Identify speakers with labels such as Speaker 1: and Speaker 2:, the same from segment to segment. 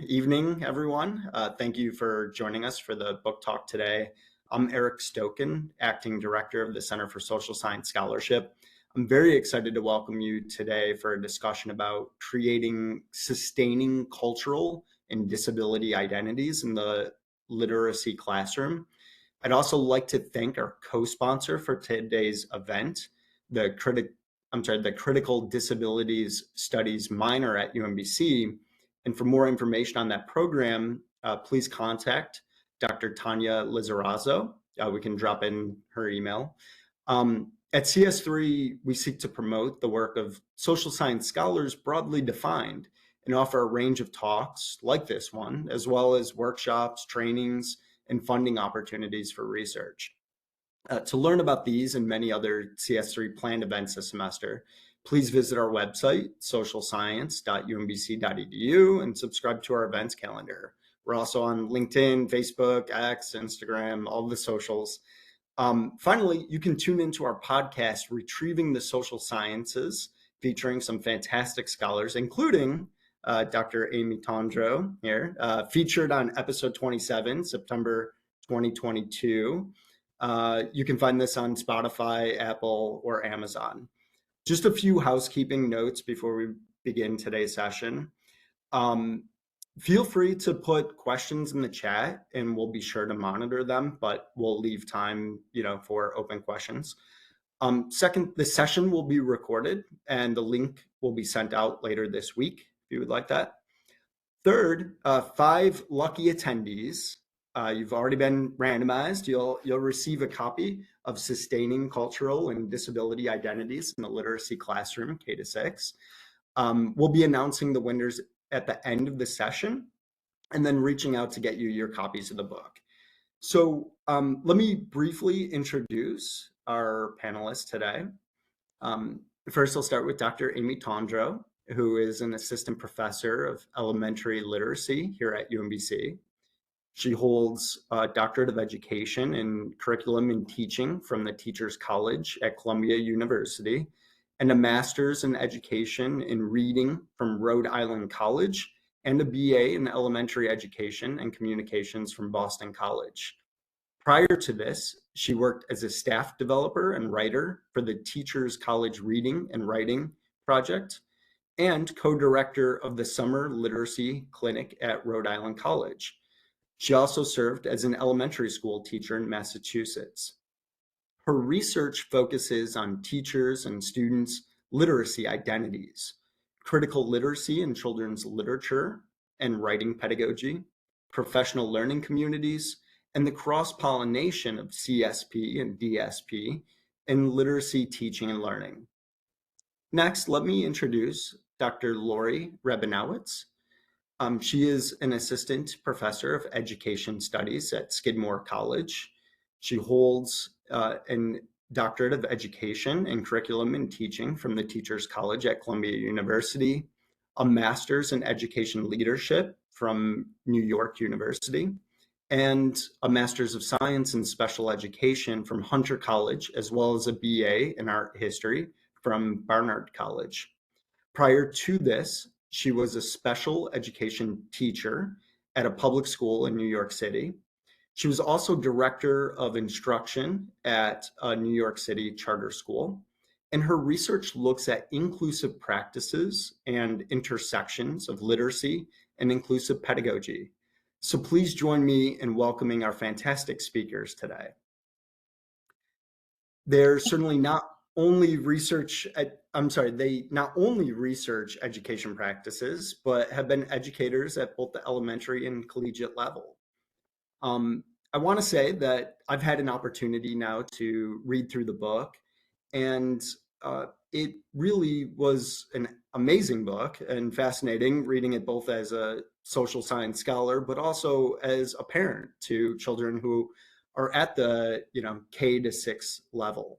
Speaker 1: evening, everyone. Thank you for joining us for the book talk today. I'm Eric Stokan, Acting Director of the Center for Social Science Scholarship. I'm very excited to welcome you today for a discussion about creating sustaining cultural and disability identities in the literacy classroom. I'd also like to thank our co-sponsor for today's event, the Critical Disabilities Studies minor at UMBC. And for more information on that program, please contact Dr. Tanya Lizarazo. We can drop in her email. At CS3, we seek to promote the work of social science scholars broadly defined and offer a range of talks like this one, as well as workshops, trainings, and funding opportunities for research. To learn about these and many other CS3 planned events this semester, please visit our website, socialscience.umbc.edu, and subscribe to our events calendar. We're also on LinkedIn, Facebook, X, Instagram, all the socials. Finally, you can tune into our podcast, Retrieving the Social Sciences, featuring some fantastic scholars, including Dr. Amy Tondreau here, featured on episode 27, September 2022. You can find this on Spotify, Apple, or Amazon. Just a few housekeeping notes before we begin today's session. Feel free to put questions in the chat and we'll be sure to monitor them, but we'll leave time, for open questions. Second, the session will be recorded and the link will be sent out later this week if you would like that. Third, 5 lucky attendees. You've already been randomized. You'll receive a copy of Sustaining Cultural and Disability Identities in the Literacy Classroom, K-6. We'll be announcing the winners at the end of the session and then reaching out to get you your copies of the book. So let me briefly introduce our panelists today. First, I'll start with Dr. Amy Tondreau, who is an assistant professor of elementary literacy here at UMBC. She holds a doctorate of education in curriculum and teaching from the Teachers College at Columbia University and a master's in education in reading from Rhode Island College and a BA in elementary education and communications from Boston College. Prior to this, she worked as a staff developer and writer for the Teachers College Reading and Writing Project and co-director of the Summer Literacy Clinic at Rhode Island College. She also served as an elementary school teacher in Massachusetts. Her research focuses on teachers and students' literacy identities, critical literacy in children's literature and writing pedagogy, professional learning communities, and the cross-pollination of CSP and DSP in literacy teaching and learning. Next, let me introduce Dr. Laurie Rabinowitz. She is an assistant professor of education studies at Skidmore College. She holds a doctorate of education in curriculum and teaching from the Teachers College at Columbia University, a master's in education leadership from New York University, and a master's of science in special education from Hunter College, as well as a BA in art history from Barnard College. Prior to this, she was a special education teacher at a public school in New York City. She was also director of instruction at a New York City charter school. And her research looks at inclusive practices and intersections of literacy and inclusive pedagogy. So please join me in welcoming our fantastic speakers today. They're certainly not only they not only research education practices, but have been educators at both the elementary and collegiate level. I want to say that I've had an opportunity now to read through the book, and it really was an amazing book and fascinating reading it both as a social science scholar, but also as a parent to children who are at the K-6 level.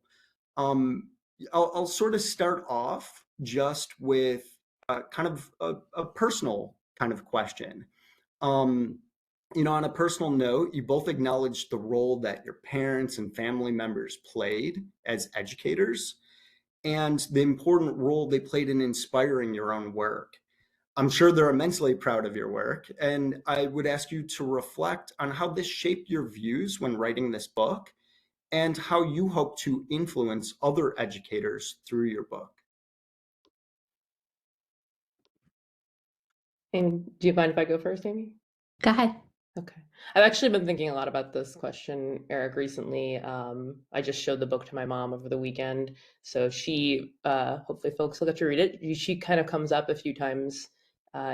Speaker 1: I'll sort of start off just with kind of a personal kind of question. On a personal note, you both acknowledged the role that your parents and family members played as educators and the important role they played in inspiring your own work. I'm sure they're immensely proud of your work, and I would ask you to reflect on how this shaped your views when writing this book and how you hope to influence other educators through your book.
Speaker 2: And do you mind if I go first, Amy?
Speaker 3: Go ahead.
Speaker 2: Okay. I've actually been thinking a lot about this question, Eric, recently. I just showed the book to my mom over the weekend. So she, hopefully folks will get to read it. She kind of comes up a few times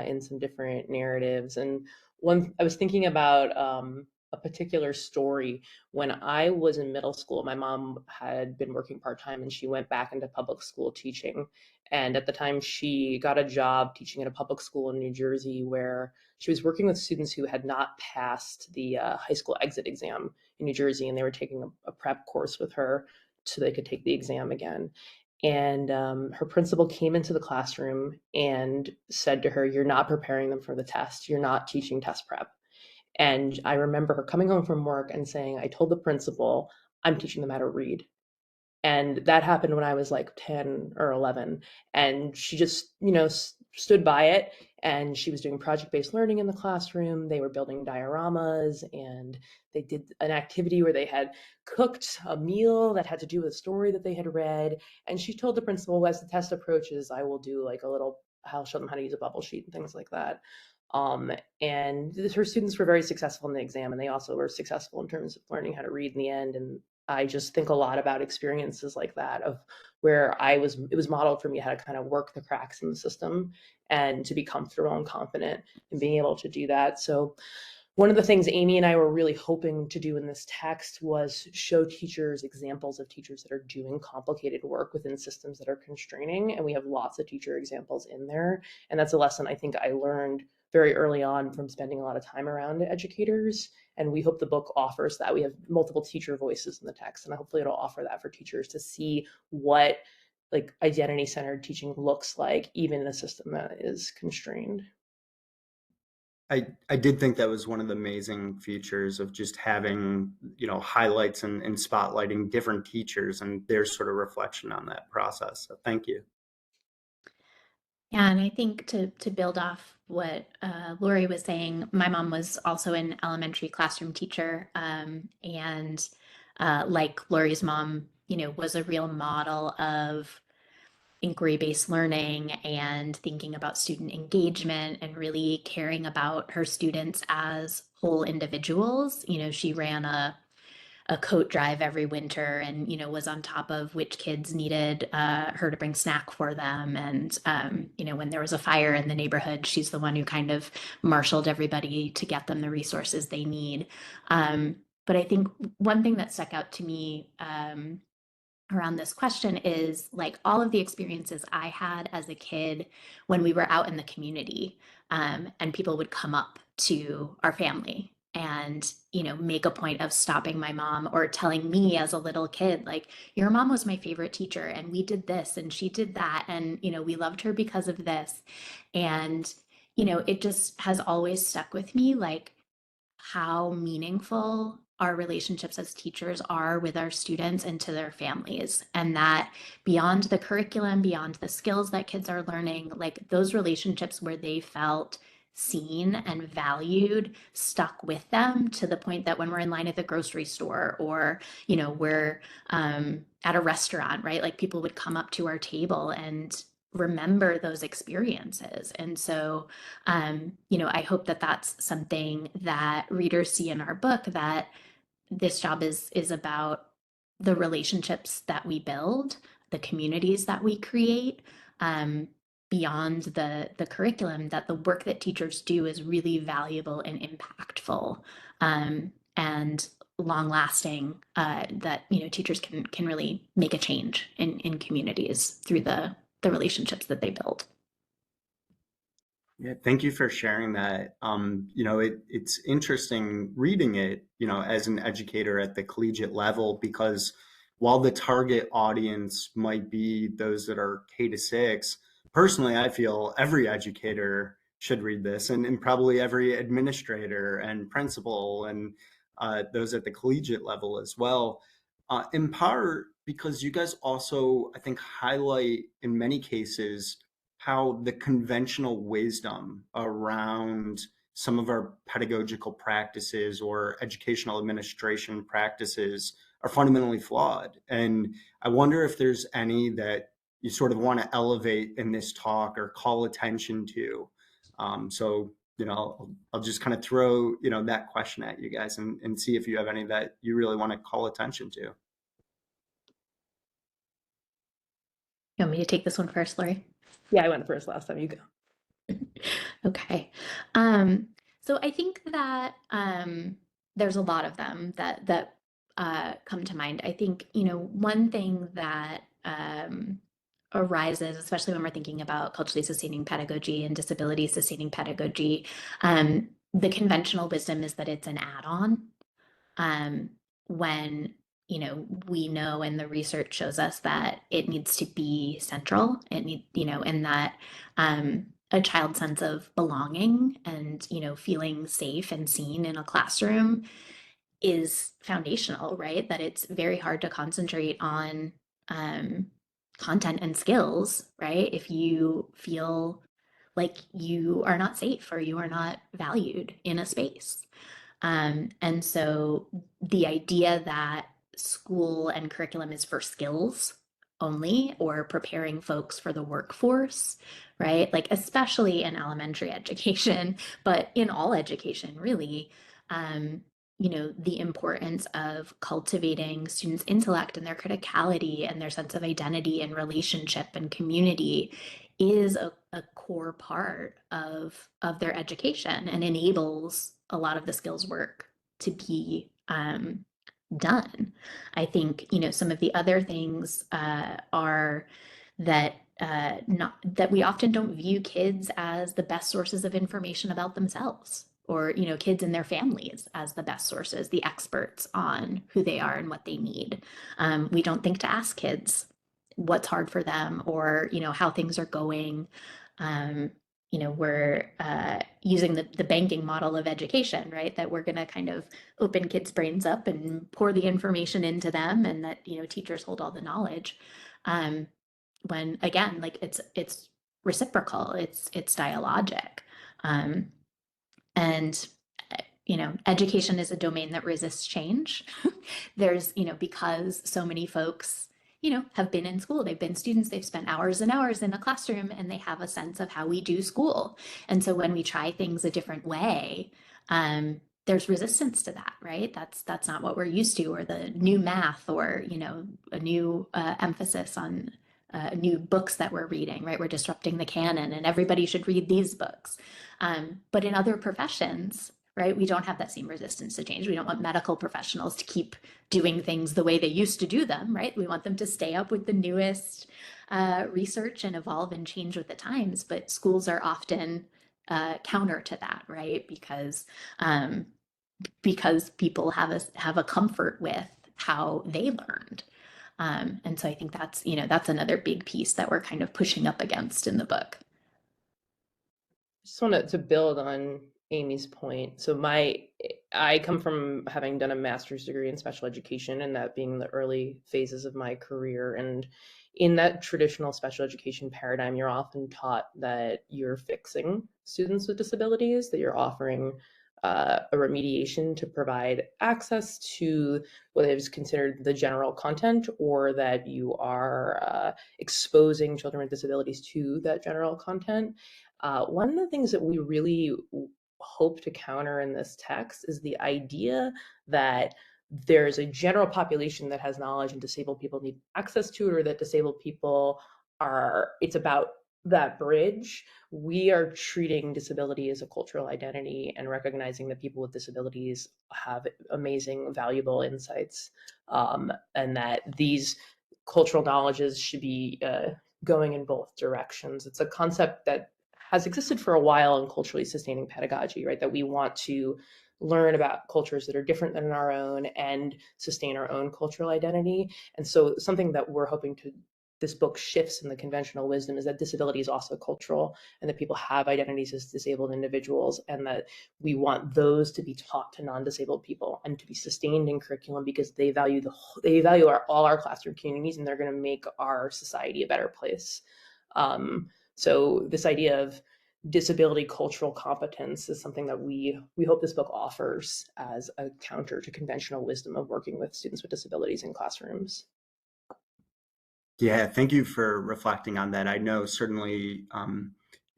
Speaker 2: in some different narratives. And I was thinking about a particular story. When I was in middle school, my mom had been working part-time and she went back into public school teaching. And at the time, she got a job teaching at a public school in New Jersey where she was working with students who had not passed the high school exit exam in New Jersey, and they were taking a prep course with her so they could take the exam again. And her principal came into the classroom and said to her, "You're not preparing them for the test. You're not teaching test prep." And I remember her coming home from work and saying, "I told the principal I'm teaching them how to read." And that happened when I was like 10 or 11. And she just, stood by it. And she was doing project-based learning in the classroom. They were building dioramas, and they did an activity where they had cooked a meal that had to do with a story that they had read. And she told the principal, as the test approaches, I will do like a little, I'll show them how to use a bubble sheet and things like that. And her students were very successful in the exam, and they also were successful in terms of learning how to read in the end. And I just think a lot about experiences like that, of where it was modeled for me how to kind of work the cracks in the system and to be comfortable and confident in being able to do that. So one of the things Amy and I were really hoping to do in this text was show teachers examples of teachers that are doing complicated work within systems that are constraining. And we have lots of teacher examples in there. And that's a lesson I think I learned very early on from spending a lot of time around educators. And we hope the book offers that. We have multiple teacher voices in the text, and hopefully it'll offer that for teachers to see what like identity-centered teaching looks like, even in a system that is constrained.
Speaker 1: I did think that was one of the amazing features of just having, highlights and spotlighting different teachers and their sort of reflection on that process. So thank you.
Speaker 3: Yeah, and I think to build off what Laurie was saying, my mom was also an elementary classroom teacher, and like Laurie's mom, was a real model of inquiry-based learning and thinking about student engagement and really caring about her students as whole individuals. She ran a coat drive every winter, and was on top of which kids needed her to bring snack for them. And when there was a fire in the neighborhood, she's the one who kind of marshaled everybody to get them the resources they need. But I think one thing that stuck out to me around this question is like all of the experiences I had as a kid when we were out in the community, and people would come up to our family and make a point of stopping my mom or telling me as a little kid, like, your mom was my favorite teacher and we did this and she did that, and we loved her because of this. And it just has always stuck with me, like how meaningful our relationships as teachers are with our students and to their families. And that beyond the curriculum, beyond the skills that kids are learning, like those relationships where they felt seen and valued stuck with them, to the point that when we're in line at the grocery store, or we're at a restaurant, right, like people would come up to our table and remember those experiences. And so I hope that that's something that readers see in our book, that this job is about the relationships that we build, the communities that we create, beyond the curriculum, that the work that teachers do is really valuable and impactful, and long lasting, that teachers can really make a change in communities through the relationships that they build.
Speaker 1: Yeah, thank you for sharing that. It's interesting reading it, as an educator at the collegiate level, because while the target audience might be those that are K-6, personally, I feel every educator should read this, and probably every administrator and principal and those at the collegiate level as well. In part because you guys also, I think, highlight in many cases how the conventional wisdom around some of our pedagogical practices or educational administration practices are fundamentally flawed. And I wonder if there's any that you sort of want to elevate in this talk or call attention to. So, I'll just kind of throw, that question at you guys and see if you have any that you really want to call attention to.
Speaker 3: You want me to take this one first, Laurie?
Speaker 2: Yeah, I went first last time. You go.
Speaker 3: Okay. So I think that there's a lot of them that come to mind. I think, one thing that arises, especially when we're thinking about culturally sustaining pedagogy and disability sustaining pedagogy, the conventional wisdom is that it's an add-on. When we know and the research shows us that it needs to be central. It need and that a child's sense of belonging and feeling safe and seen in a classroom is foundational, right? That it's very hard to concentrate on content and skills, right? If you feel like you are not safe or you are not valued in a space. And so the idea that school and curriculum is for skills only or preparing folks for the workforce, right? Like, especially in elementary education, but in all education, really, the importance of cultivating students' intellect and their criticality and their sense of identity and relationship and community is a core part of their education and enables a lot of the skills work to be done. I think some of the other things are that not that we often don't view kids as the best sources of information about themselves, or kids and their families as the best sources, the experts on who they are and what they need. We don't think to ask kids what's hard for them or how things are going. We're using the banking model of education, right? That we're going to kind of open kids' brains up and pour the information into them, and that teachers hold all the knowledge. When again, like it's reciprocal, it's dialogic, and education is a domain that resists change. There's because so many folks have been in school, they've been students, they've spent hours and hours in a classroom, and they have a sense of how we do school. And so when we try things a different way, there's resistance to that, right? That's not what we're used to, or the new math, or a new emphasis on new books that we're reading, right? We're disrupting the canon and everybody should read these books. But in other professions, right, we don't have that same resistance to change. We don't want medical professionals to keep doing things the way they used to do them, right? We want them to stay up with the newest research and evolve and change with the times. But schools are often counter to that, right? Because people have a comfort with how they learned. And so I think that's another big piece that we're kind of pushing up against in the book.
Speaker 2: Just wanted to build on Amy's point. So I come from having done a master's degree in special education, and that being the early phases of my career. And in that traditional special education paradigm, you're often taught that you're fixing students with disabilities, that you're offering a remediation to provide access to what is considered the general content, or that you are exposing children with disabilities to that general content. One of the things that we really hope to counter in this text is the idea that there's a general population that has knowledge and disabled people need access to it, or that disabled people it's about that bridge. We are treating disability as a cultural identity and recognizing that people with disabilities have amazing, valuable insights, and that these cultural knowledges should be going in both directions. It's a concept that has existed for a while in culturally sustaining pedagogy, right? That we want to learn about cultures that are different than our own and sustain our own cultural identity. And so something that we're hoping this book shifts in the conventional wisdom is that disability is also cultural, and that people have identities as disabled individuals, and that we want those to be taught to non-disabled people and to be sustained in curriculum, because they value all our classroom communities, and they're going to make our society a better place. So this idea of disability cultural competence is something that we hope this book offers as a counter to conventional wisdom of working with students with disabilities in classrooms.
Speaker 1: Yeah, thank you for reflecting on that. I know certainly,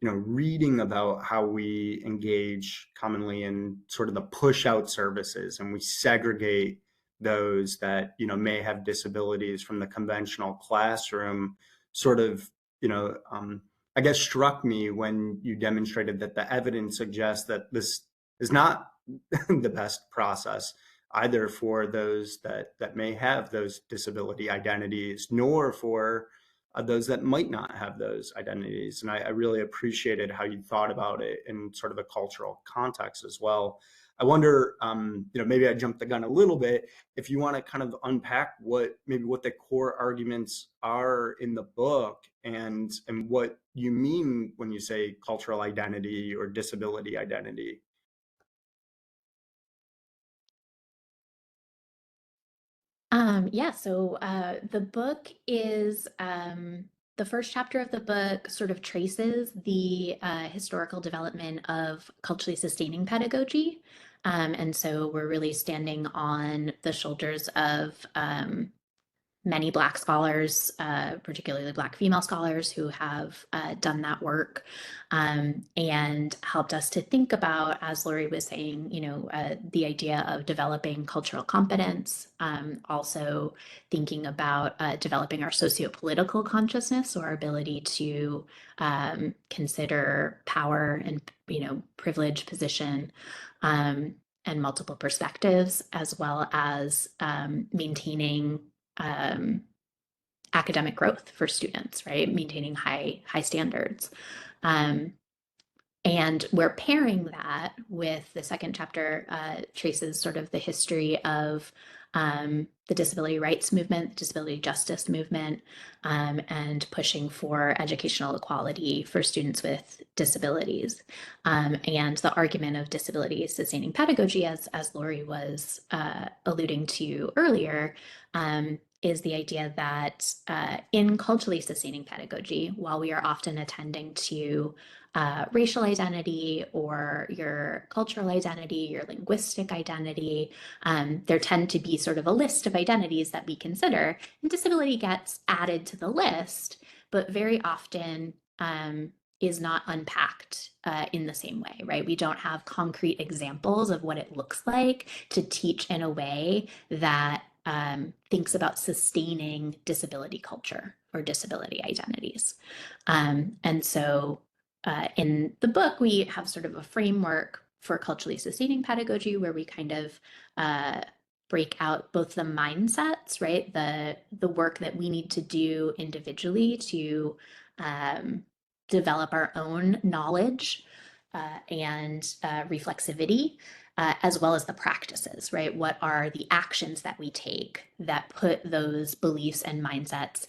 Speaker 1: reading about how we engage commonly in sort of the push out services, and we segregate those that, may have disabilities from the conventional classroom, sort of, I guess struck me when you demonstrated that the evidence suggests that this is not the best process either for those that may have those disability identities, nor for those that might not have those identities. And I really appreciated how you thought about it in sort of a cultural context as well. I wonder, maybe I jumped the gun a little bit. If you want to kind of unpack what the core arguments are in the book, and what you mean when you say cultural identity or disability identity.
Speaker 3: Yeah, so the book is the first chapter of the book sort of traces the historical development of culturally sustaining pedagogy. And so we're really standing on the shoulders of many Black scholars, particularly Black female scholars, who have done that work and helped us to think about, as Laurie was saying, the idea of developing cultural competence, also thinking about developing our socio-political consciousness, or our ability to consider power and, privilege, position, and multiple perspectives, as well as maintaining academic growth for students, right? Maintaining high standards. And we're pairing that with the second chapter, traces sort of the history of the disability rights movement, disability justice movement, and pushing for educational equality for students with disabilities. And the argument of disability sustaining pedagogy, as Laurie was alluding to earlier, is the idea that in culturally sustaining pedagogy, while we are often attending to racial identity or your cultural identity, your linguistic identity, there tend to be sort of a list of identities that we consider, and disability gets added to the list, but very often is not unpacked in the same way, right? We don't have concrete examples of what it looks like to teach in a way that thinks about sustaining disability culture or disability identities. And so in the book, we have sort of a framework for culturally sustaining pedagogy where we kind of break out both the mindsets, right? The work that we need to do individually to develop our own knowledge and reflexivity, as well as the practices, right? What are the actions that we take that put those beliefs and mindsets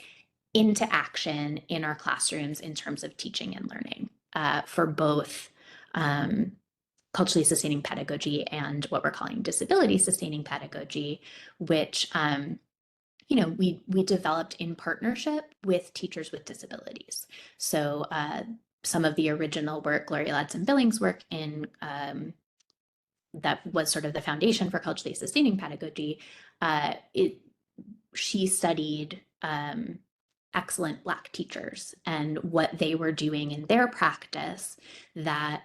Speaker 3: into action in our classrooms in terms of teaching and learning for both culturally sustaining pedagogy and what we're calling disability sustaining pedagogy, which we developed in partnership with teachers with disabilities. So some of the original work, Laurie and Billings' work in that was sort of the foundation for culturally sustaining pedagogy. She studied excellent Black teachers and what they were doing in their practice that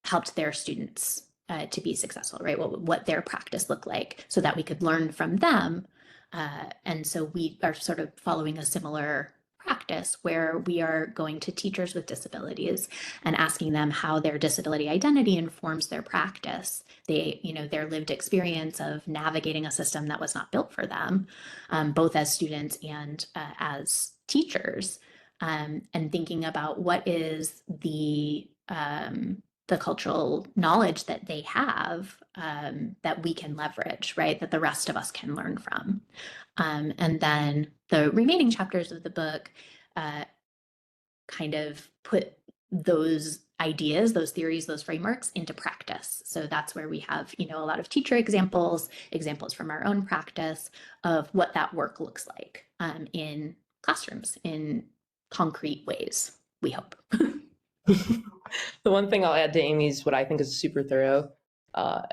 Speaker 3: helped their students to be successful, right? What their practice looked like, so that we could learn from them. And so we are sort of following a similar practice where we are going to teachers with disabilities and asking them how their disability identity informs their practice. Their lived experience of navigating a system that was not built for them, both as students and as teachers, and thinking about what is the cultural knowledge that they have that we can leverage, right? That the rest of us can learn from. And then the remaining chapters of the book kind of put those ideas, those theories, those frameworks into practice. So that's where we have, a lot of teacher examples from our own practice of what that work looks like in classrooms in concrete ways. we hope.
Speaker 2: The one thing I'll add to Amy's, what I think is a super thorough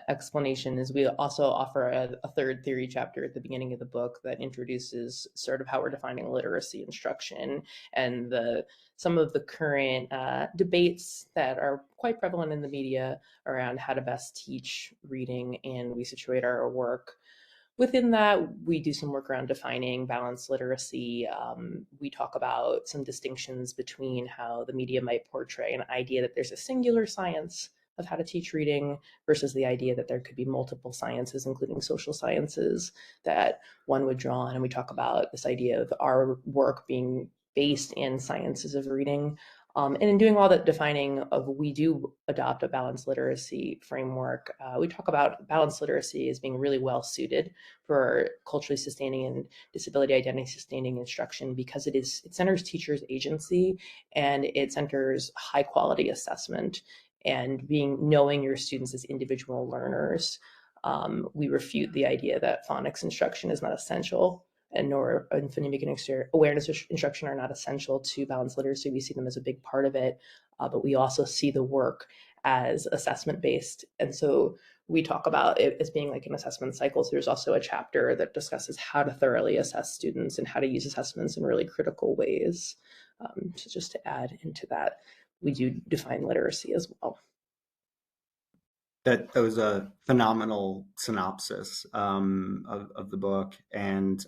Speaker 2: explanation, is we also offer a third theory chapter at the beginning of the book that introduces sort of how we're defining literacy instruction and some of the current debates that are quite prevalent in the media around how to best teach reading, and we situate our work. Within that, we do some work around defining balanced literacy. We talk about some distinctions between how the media might portray an idea that there's a singular science of how to teach reading versus the idea that there could be multiple sciences, including social sciences, that one would draw on. And we talk about this idea of our work being based in sciences of reading. And in doing all that defining of, we do adopt a balanced literacy framework. We talk about balanced literacy as being really well suited for culturally sustaining and disability identity sustaining instruction, because it centers teachers' agency, and it centers high quality assessment and knowing your students as individual learners. We refute the idea that phonics instruction is not essential, and nor phonemic and awareness instruction are not essential to balanced literacy. We see them as a big part of it, but we also see the work as assessment-based. And so we talk about it as being like an assessment cycle. So there's also a chapter that discusses how to thoroughly assess students and how to use assessments in really critical ways. So just to add into that, we do define literacy as well.
Speaker 1: That was a phenomenal synopsis of the book. And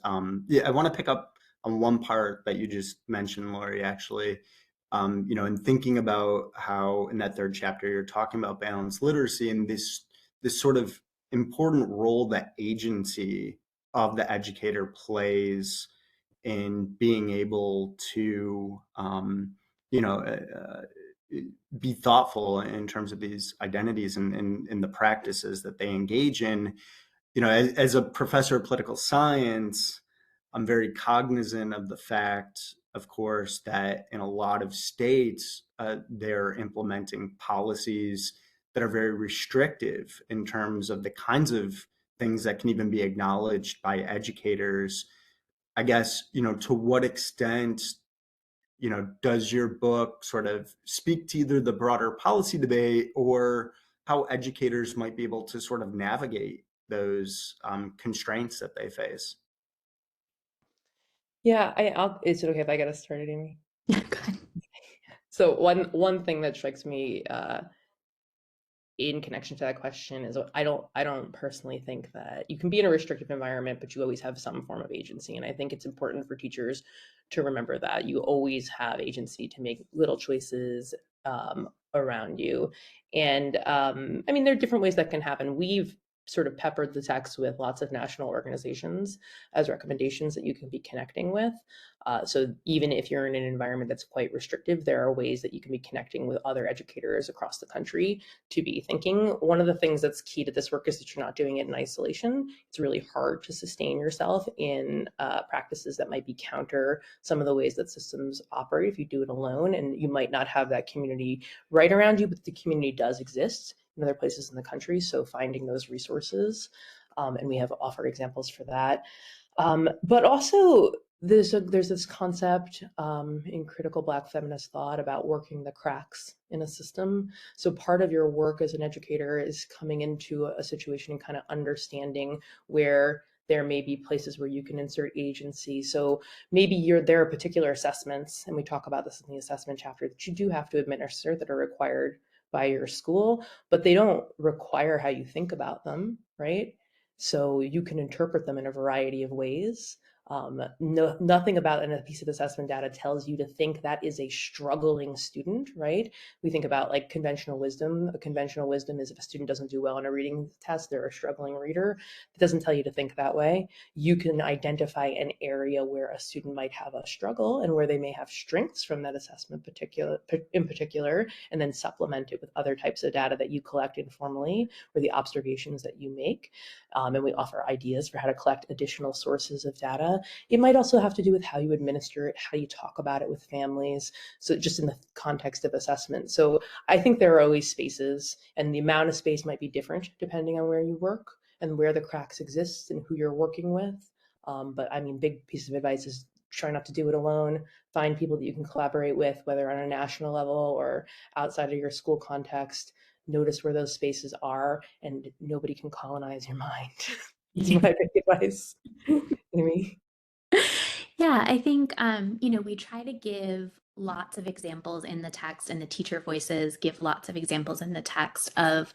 Speaker 1: yeah, I want to pick up on one part that you just mentioned, Laurie, actually, in thinking about how in that third chapter, you're talking about balanced literacy and this sort of important role that agency of the educator plays in being able to, be thoughtful in terms of these identities and in the practices that they engage in. As a professor of political science, I'm very cognizant of the fact, of course, that in a lot of states, they're implementing policies that are very restrictive in terms of the kinds of things that can even be acknowledged by educators. I guess, to what extent does your book sort of speak to either the broader policy debate or how educators might be able to sort of navigate those constraints that they face?
Speaker 2: Yeah, is it okay if I get us started, Amy?
Speaker 3: Yeah, go ahead.
Speaker 2: So one thing that strikes me in connection to that question is I don't personally think that you can be in a restrictive environment, but you always have some form of agency. And I think it's important for teachers to remember that you always have agency to make little choices around you. And I mean, there are different ways that can happen. We've sort of peppered the text with lots of national organizations as recommendations that you can be connecting with. So even if you're in an environment that's quite restrictive, there are ways that you can be connecting with other educators across the country to be thinking. One of the things that's key to this work is that you're not doing it in isolation. It's really hard to sustain yourself in practices that might be counter some of the ways that systems operate if you do it alone, and you might not have that community right around you, but the community does exist in other places in the country. So finding those resources, and we have offer examples for that. But also there's this concept in critical Black feminist thought about working the cracks in a system. So part of your work as an educator is coming into a situation and kind of understanding where there may be places where you can insert agency. So maybe there are particular assessments, and we talk about this in the assessment chapter, that you do have to administer that are required by your school, but they don't require how you think about them, right? So you can interpret them in a variety of ways. Nothing about a piece of assessment data tells you to think that is a struggling student, right? We think about like conventional wisdom. A conventional wisdom is if a student doesn't do well on a reading test, they're a struggling reader. It doesn't tell you to think that way. You can identify an area where a student might have a struggle and where they may have strengths from that assessment in particular, and then supplement it with other types of data that you collect informally or the observations that you make. And we offer ideas for how to collect additional sources of data. It might also have to do with how you administer it, how you talk about it with families. So just in the context of assessment. So I think there are always spaces, and the amount of space might be different depending on where you work and where the cracks exist and who you're working with. But I mean, big piece of advice is try not to do it alone. Find people that you can collaborate with, whether on a national level or outside of your school context. Notice where those spaces are, and nobody can colonize your mind. It's my big advice. Amy?
Speaker 3: Yeah, I think, we try to give lots of examples in the text, and the teacher voices give lots of examples in the text of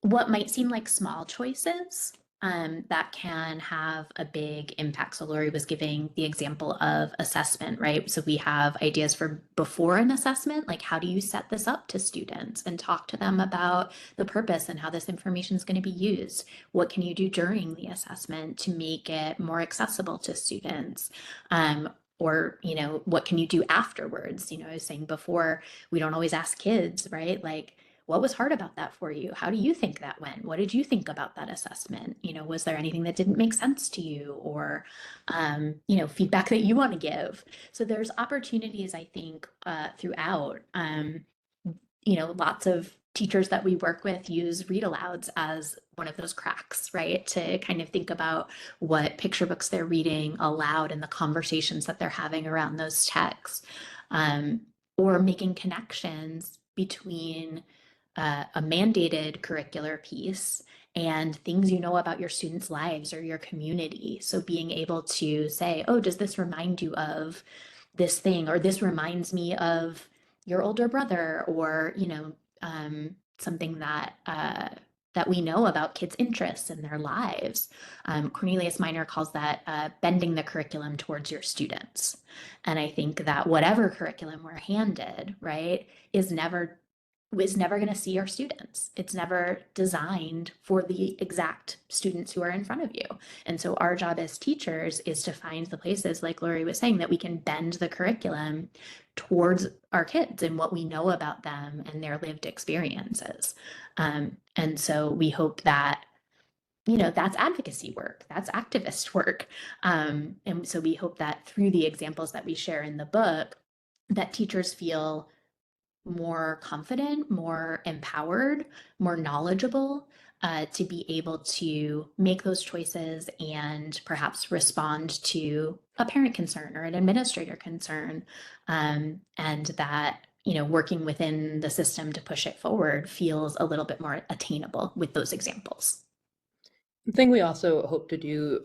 Speaker 3: what might seem like small choices that can have a big impact. So Laurie was giving the example of assessment, right? So we have ideas for before an assessment, like how do you set this up to students and talk to them about the purpose and how this information is going to be used? What can you do during the assessment to make it more accessible to students? Or, what can you do afterwards? I was saying before, we don't always ask kids, right? Like, what was hard about that for you? How do you think that went? What did you think about that assessment? Was there anything that didn't make sense to you, or, feedback that you want to give? So there's opportunities, I think, throughout. Lots of teachers that we work with use read alouds as one of those cracks, right? To kind of think about what picture books they're reading aloud and the conversations that they're having around those texts, or making connections between a mandated curricular piece and things about your students' lives or your community. So being able to say, oh, does this remind you of this thing, or this reminds me of your older brother, or something that we know about kids' interests in their lives. Cornelius Minor calls that bending the curriculum towards your students. And I think that whatever curriculum we're handed, right, is never going to see our students. It's never designed for the exact students who are in front of you. And so our job as teachers is to find the places, like Laurie was saying, that we can bend the curriculum towards our kids and what we know about them and their lived experiences. And so we hope that that's advocacy work, that's activist work. And so we hope that through the examples that we share in the book, that teachers feel more confident, more empowered, more knowledgeable, to be able to make those choices and perhaps respond to a parent concern or an administrator concern, and that working within the system to push it forward feels a little bit more attainable with those examples.
Speaker 2: The thing we also hope to do,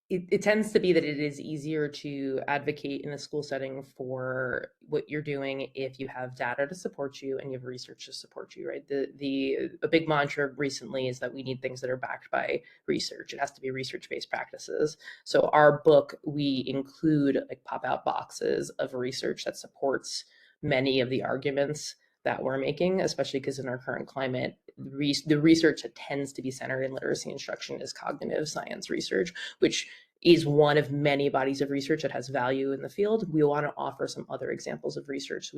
Speaker 2: it tends to be that it is easier to advocate in a school setting for what you're doing if you have data to support you and you have research to support you, right? A big mantra recently is that we need things that are backed by research. It has to be research-based practices. So our book, we include like pop-out boxes of research that supports many of the arguments that we're making, especially because in our current climate, the research that tends to be centered in literacy instruction is cognitive science research, which is one of many bodies of research that has value in the field. We want to offer some other examples of research. So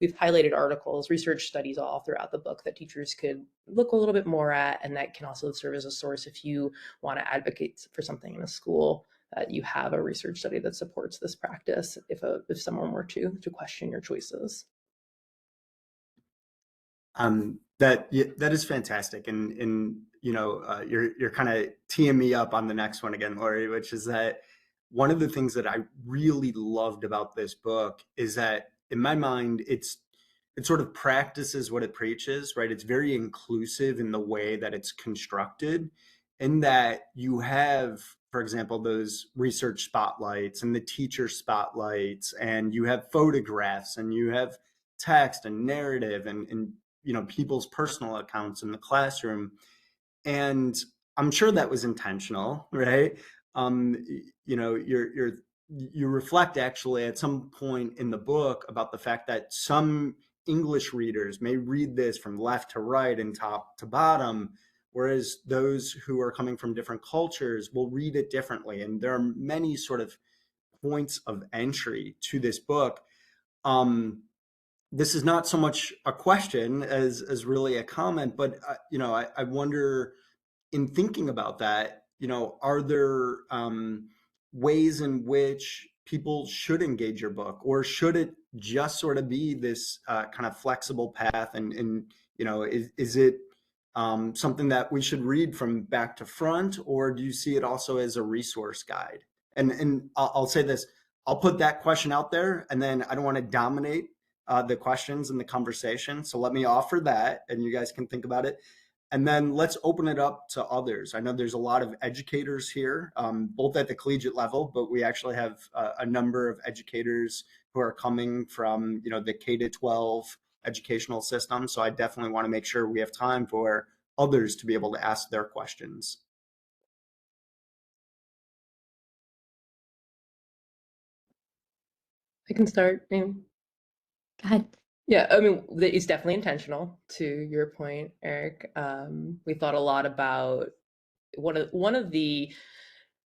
Speaker 2: we've highlighted articles, research studies all throughout the book that teachers could look a little bit more at, and that can also serve as a source if you want to advocate for something in a school, that you have a research study that supports this practice if someone were to question your choices.
Speaker 1: That is fantastic, and you're kind of teeing me up on the next one again, Laurie, which is that one of the things that I really loved about this book is that in my mind it sort of practices what it preaches, right? It's very inclusive in the way that it's constructed, in that you have, for example, those research spotlights and the teacher spotlights, and you have photographs, and you have text and narrative, and people's personal accounts in the classroom. And I'm sure that was intentional, right? You reflect actually at some point in the book about the fact that some English readers may read this from left to right and top to bottom, whereas those who are coming from different cultures will read it differently. And there are many sort of points of entry to this book. This is not so much a question as really a comment, but I wonder, in thinking about that, are there ways in which people should engage your book, or should it just sort of be this kind of flexible path? And is it something that we should read from back to front, or do you see it also as a resource guide? And I'll say this, I'll put that question out there, and then I don't want to dominate the questions and the conversation. So let me offer that, and you guys can think about it. And then let's open it up to others. I know there's a lot of educators here, both at the collegiate level, but we actually have a number of educators who are coming from, the K to 12 educational system. So I definitely want to make sure we have time for others to be able to ask their questions.
Speaker 2: I can start.
Speaker 3: Go ahead.
Speaker 2: Yeah, I mean, it's definitely intentional, to your point, Eric. We thought a lot about one of the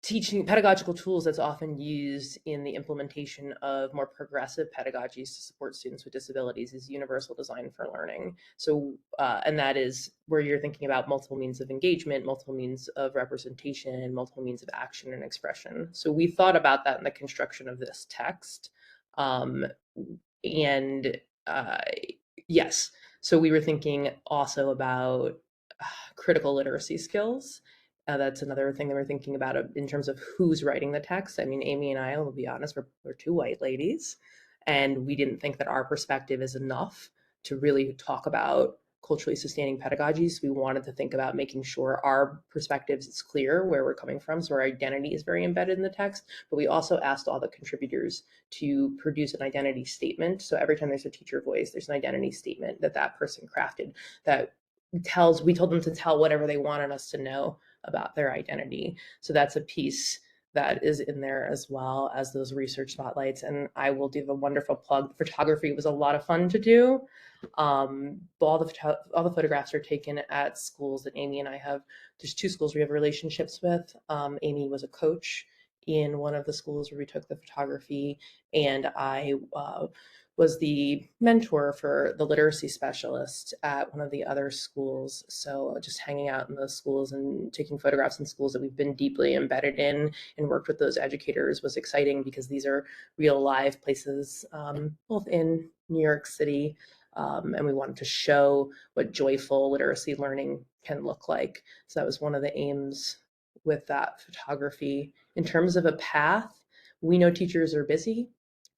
Speaker 2: teaching pedagogical tools that's often used in the implementation of more progressive pedagogies to support students with disabilities is universal design for learning. So, and that is where you're thinking about multiple means of engagement, multiple means of representation, multiple means of action and expression. So we thought about that in the construction of this text. And yes, so we were thinking also about critical literacy skills. That's another thing that we're thinking about in terms of who's writing the text. I mean, Amy and I, will be honest, we're two white ladies, and we didn't think that our perspective is enough to really talk about culturally sustaining pedagogies. We wanted to think about making sure our perspectives is clear where we're coming from, so our identity is very embedded in the text. But we also asked all the contributors to produce an identity statement. So every time there's a teacher voice, there's an identity statement that person crafted that we told them to tell whatever they wanted us to know about their identity. So that's a piece that is in there, as well as those research spotlights. And I will give a wonderful plug. Photography was a lot of fun to do. All the photographs are taken at schools that Amy and I have. There's 2 schools we have relationships with. Amy was a coach in one of the schools where we took the photography, and I was the mentor for the literacy specialist at one of the other schools. So just hanging out in those schools and taking photographs in schools that we've been deeply embedded in and worked with those educators was exciting, because these are real live places, both in New York City, and we wanted to show what joyful literacy learning can look like. So that was one of the aims with that photography. In terms of a path, we know teachers are busy.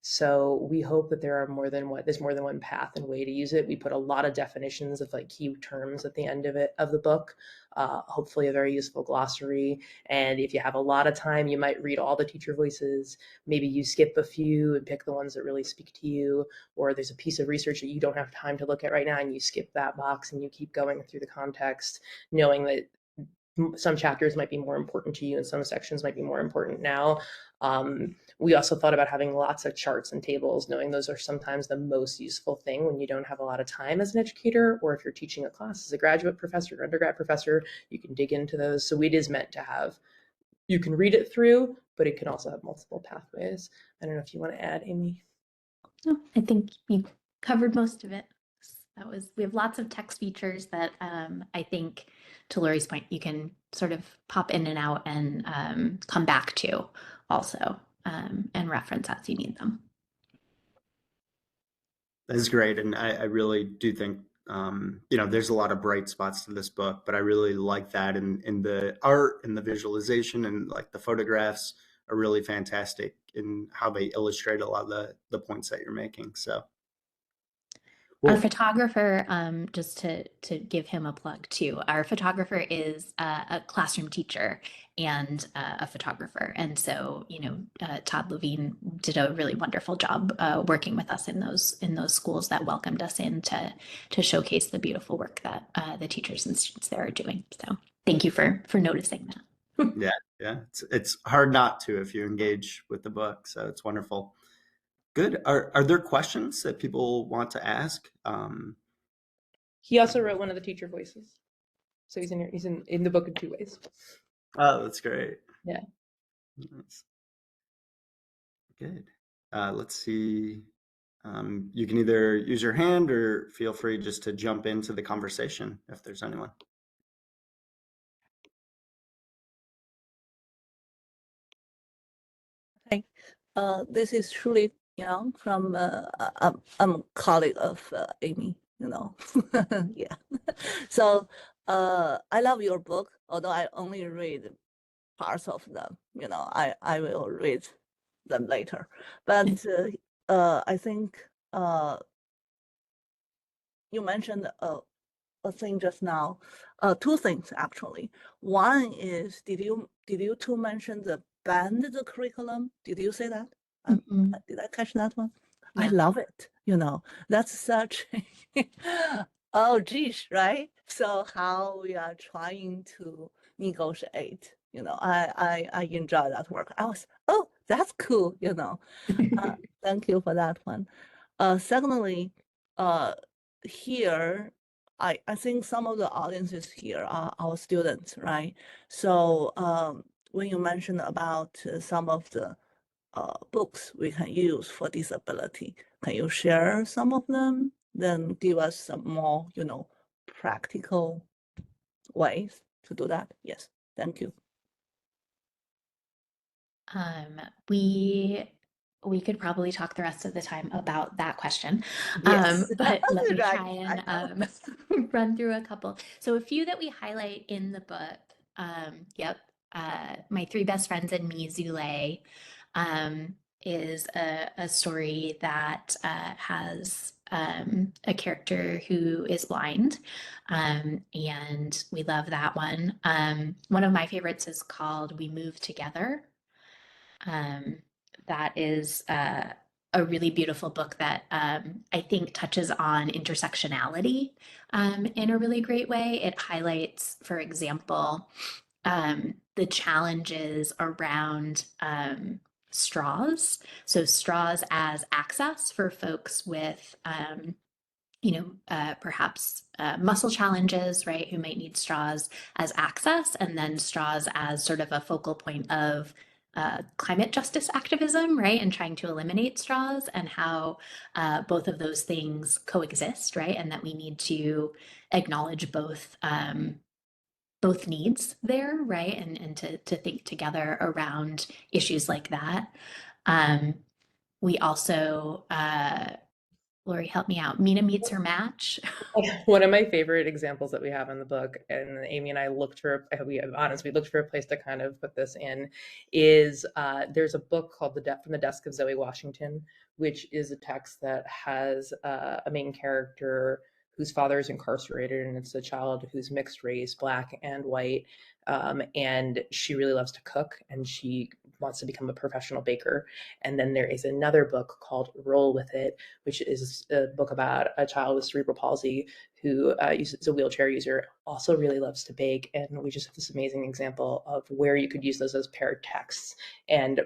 Speaker 2: So we hope that there's more than one path and way to use it. We put a lot of definitions of key terms at the end of the book, hopefully a very useful glossary. And if you have a lot of time, you might read all the teacher voices. Maybe you skip a few and pick the ones that really speak to you, or there's a piece of research that you don't have time to look at right now and you skip that box and you keep going through the context, knowing that some chapters might be more important to you and some sections might be more important now. We also thought about having lots of charts and tables, knowing those are sometimes the most useful thing when you don't have a lot of time as an educator, or if you're teaching a class as a graduate professor or undergrad professor, you can dig into those. So it is meant to have, you can read it through, but it can also have multiple pathways. I don't know if you want to add, Amy.
Speaker 3: No, I think you covered most of it. We have lots of text features that I think, to Laurie's point, you can sort of pop in and out and come back to also, and reference as you need them.
Speaker 1: That's great. And I really do think, there's a lot of bright spots to this book, but I really like that in the art and the visualization, and the photographs are really fantastic in how they illustrate a lot of the points that you're making. So
Speaker 3: our photographer, just to give him a plug too, our photographer is a classroom teacher and a photographer. And so, Todd Levine did a really wonderful job working with us in those schools that welcomed us in to showcase the beautiful work that the teachers and students there are doing. So thank you for noticing that.
Speaker 1: Yeah. It's hard not to if you engage with the book. So it's wonderful. Good. Are there questions that people want to ask?
Speaker 2: He also wrote one of the teacher voices, so he's in the book in 2 ways.
Speaker 1: Oh, that's great.
Speaker 2: Yeah.
Speaker 1: Nice. Good. Let's see. You can either use your hand or feel free just to jump into the conversation if there's anyone.
Speaker 4: Hi, this is Shuli Yang from, I'm a colleague of Amy, yeah. So I love your book, although I only read parts of them. I will read them later. But I think you mentioned a thing just now, two things actually. One is, did you two mention the band, the curriculum? Did you say that? Did I catch that one? I
Speaker 3: Yeah.
Speaker 4: love it. That's such oh geez, right? So how we are trying to negotiate, I enjoy that work. Oh, that's cool, thank you for that one. Secondly, here, I think some of the audiences here are our students, right? So when you mentioned about some of the books we can use for disability, can you share some of them? Then give us some more, practical ways to do that. Yes, thank you.
Speaker 3: We could probably talk the rest of the time about that question.
Speaker 2: Yes.
Speaker 3: But let me
Speaker 4: Right,
Speaker 3: try and run through a couple. So a few that we highlight in the book. Yep. My Three Best Friends and Me, Zule, is a story that has a character who is blind. And we love that one. One of my favorites is called We Move Together. That is a really beautiful book that I think touches on intersectionality in a really great way. It highlights, for example, the challenges around straws. So straws as access for folks with perhaps muscle challenges, right, who might need straws as access, and then straws as sort of a focal point of climate justice activism, right, and trying to eliminate straws, and how both of those things coexist, right, and that we need to acknowledge both needs there, right, and to think together around issues like that. We also Laurie, help me out. Mina meets her match.
Speaker 2: One of my favorite examples that we have in the book, and Amy and I looked for, we looked for a place to kind of put this in, is there's a book called From the Desk of Zoe Washington, which is a text that has a main character whose father is incarcerated, and it's a child who's mixed race, Black and white, and she really loves to cook, and she wants to become a professional baker. And then there is another book called Roll With It, which is a book about a child with cerebral palsy who is a wheelchair user, also really loves to bake. And we just have this amazing example of where you could use those as paired texts and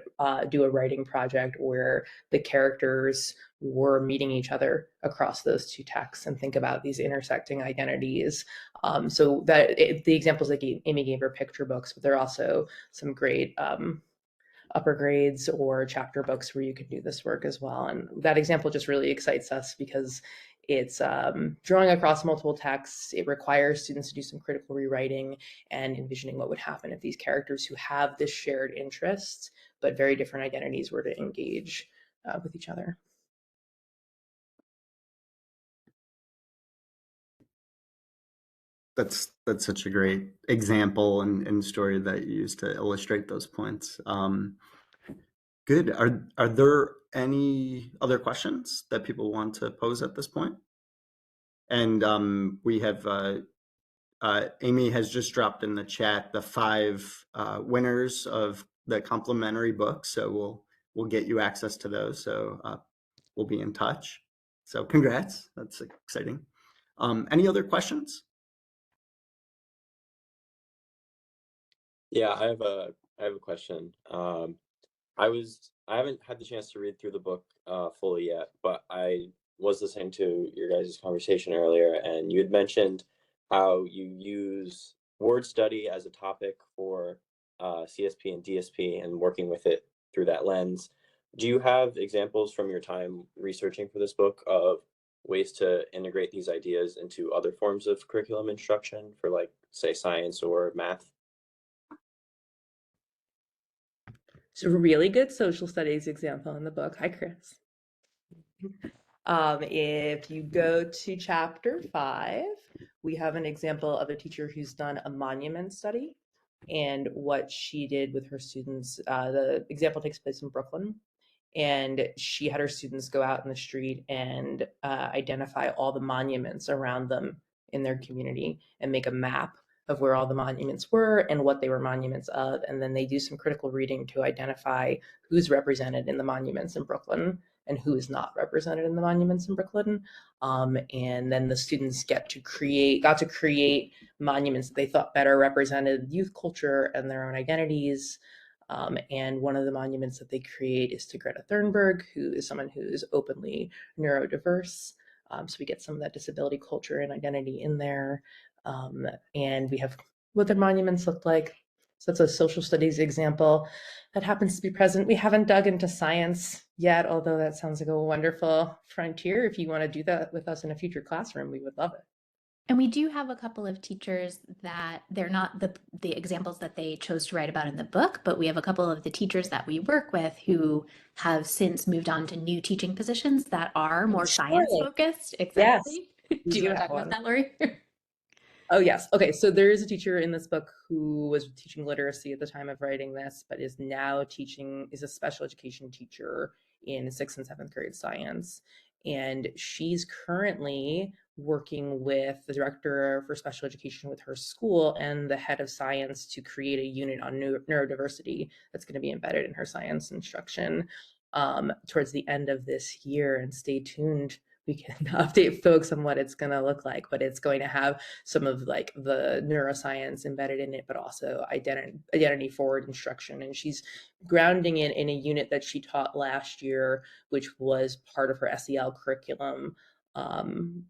Speaker 2: do a writing project where the characters were meeting each other across those two texts and think about these intersecting identities. So that the examples that Amy gave are picture books, but there are also some great upper grades or chapter books where you can do this work as well. And that example just really excites us because it's drawing across multiple texts. It requires students to do some critical rewriting and envisioning what would happen if these characters who have this shared interest but very different identities were to engage with each other.
Speaker 1: That's such a great example and story that you used to illustrate those points. Good. Are there any other questions that people want to pose at this point? And we have Amy has just dropped in the chat the 5 winners of the complimentary books, so we'll get you access to those. So we'll be in touch. So congrats, that's exciting. Any other questions?
Speaker 5: Yeah, I have a question. I haven't had the chance to read through the book fully yet, but I was listening to your guys' conversation earlier, and you had mentioned how you use word study as a topic for CSP and DSP and working with it through that lens. Do you have examples from your time researching for this book of ways to integrate these ideas into other forms of curriculum instruction for, like, say, science or math?
Speaker 2: So a really good social studies example in the book. Hi, Chris. If you go to chapter 5, we have an example of a teacher who's done a monument study. And what she did with her students, the example takes place in Brooklyn. And she had her students go out in the street and identify all the monuments around them in their community and make a map of where all the monuments were and what they were monuments of. And then they do some critical reading to identify who's represented in the monuments in Brooklyn and who is not represented in the monuments in Brooklyn. And then the students got to create monuments that they thought better represented youth culture and their own identities. And one of the monuments that they create is to Greta Thunberg, who is someone who is openly neurodiverse. So we get some of that disability culture and identity in there. And we have what their monuments look like. So that's a social studies example that happens to be present. We haven't dug into science yet, although that sounds like a wonderful frontier. If you want to do that with us in a future classroom, we would love it.
Speaker 3: And we do have a couple of teachers that they're not the examples that they chose to write about in the book, but we have a couple of the teachers that we work with who have since moved on to new teaching positions that are more science focused. Exactly.
Speaker 2: Yes,
Speaker 3: Do you want to talk about that, Laurie?
Speaker 2: Oh, yes. Okay. So there is a teacher in this book who was teaching literacy at the time of writing this, but is now is a special education teacher in 6th and 7th grade science. And she's currently working with the director for special education with her school and the head of science to create a unit on neurodiversity that's going to be embedded in her science instruction towards the end of this year. And stay tuned. We can update folks on what it's going to look like, but it's going to have some of like the neuroscience embedded in it, but also identity forward instruction. And she's grounding it in a unit that she taught last year, which was part of her SEL curriculum on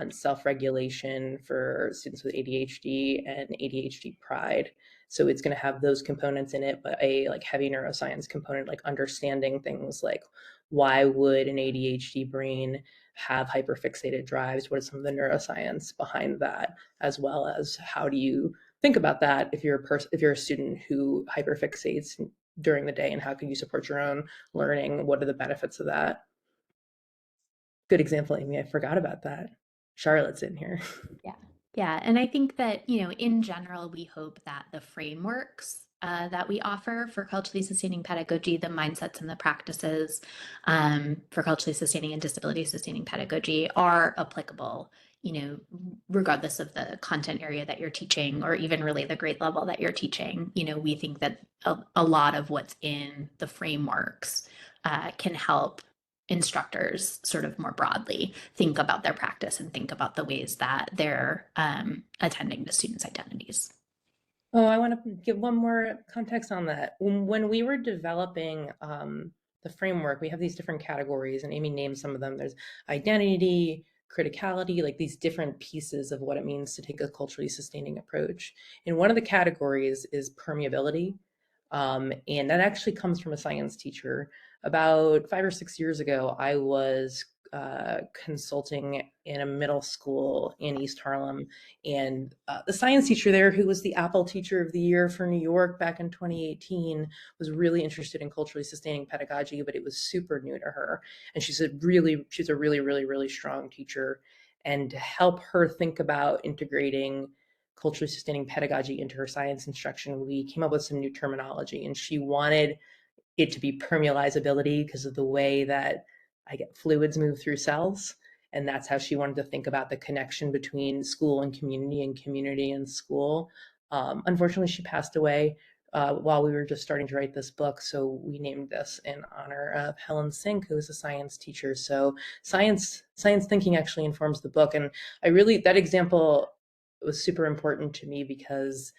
Speaker 2: self-regulation for students with ADHD and ADHD pride. So it's going to have those components in it, but a like heavy neuroscience component, like understanding things like why would an ADHD brain have hyperfixated drives? What is some of the neuroscience behind that, as well as how do you think about that if you're a student who hyperfixates during the day, and how can you support your own learning? What are the benefits of that? Good example, Amy. I forgot about that. Charlotte's in here.
Speaker 3: Yeah. And I think that, in general, we hope that the frameworks that we offer for culturally sustaining pedagogy, the mindsets and the practices for culturally sustaining and disability sustaining pedagogy are applicable, regardless of the content area that you're teaching or even really the grade level that you're teaching. We think that a lot of what's in the frameworks can help instructors sort of more broadly think about their practice and think about the ways that they're attending to students' identities.
Speaker 2: Oh, I want to give one more context on that. When we were developing the framework, we have these different categories, and Amy named some of them. There's identity, criticality, like these different pieces of what it means to take a culturally sustaining approach. And one of the categories is permeability. And that actually comes from a science teacher. About 5 or 6 years ago, I was consulting in a middle school in East Harlem, and the science teacher there, who was the Apple Teacher of the Year for New York back in 2018, was really interested in culturally sustaining pedagogy, but it was super new to her. And she's a really, really strong teacher. And to help her think about integrating culturally sustaining pedagogy into her science instruction, we came up with some new terminology, and she wanted it to be permeability because of the way that fluids move through cells. And that's how she wanted to think about the connection between school and community and school. Unfortunately, she passed away while we were just starting to write this book. So we named this in honor of Helen Sink, who is a science teacher. So science thinking actually informs the book. And that example was super important to me because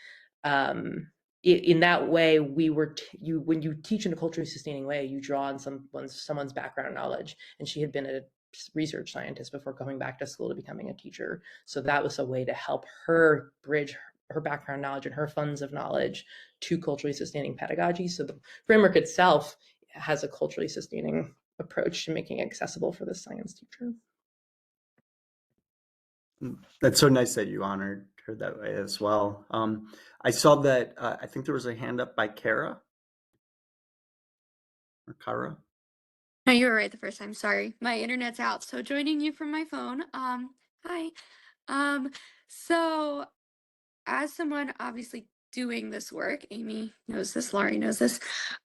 Speaker 2: in that way, when you teach in a culturally sustaining way, you draw on someone's background knowledge. And she had been a research scientist before coming back to school to becoming a teacher. So that was a way to help her bridge her background knowledge and her funds of knowledge to culturally sustaining pedagogy. So the framework itself has a culturally sustaining approach to making it accessible for the science teacher.
Speaker 1: That's so nice that you honored her that way as well. I saw that I think there was a hand up by Kara or Kara.
Speaker 6: No, you were right the first time. Sorry, my internet's out. So joining you from my phone. Hi. So as someone obviously doing this work, Amy knows this, Laurie knows this,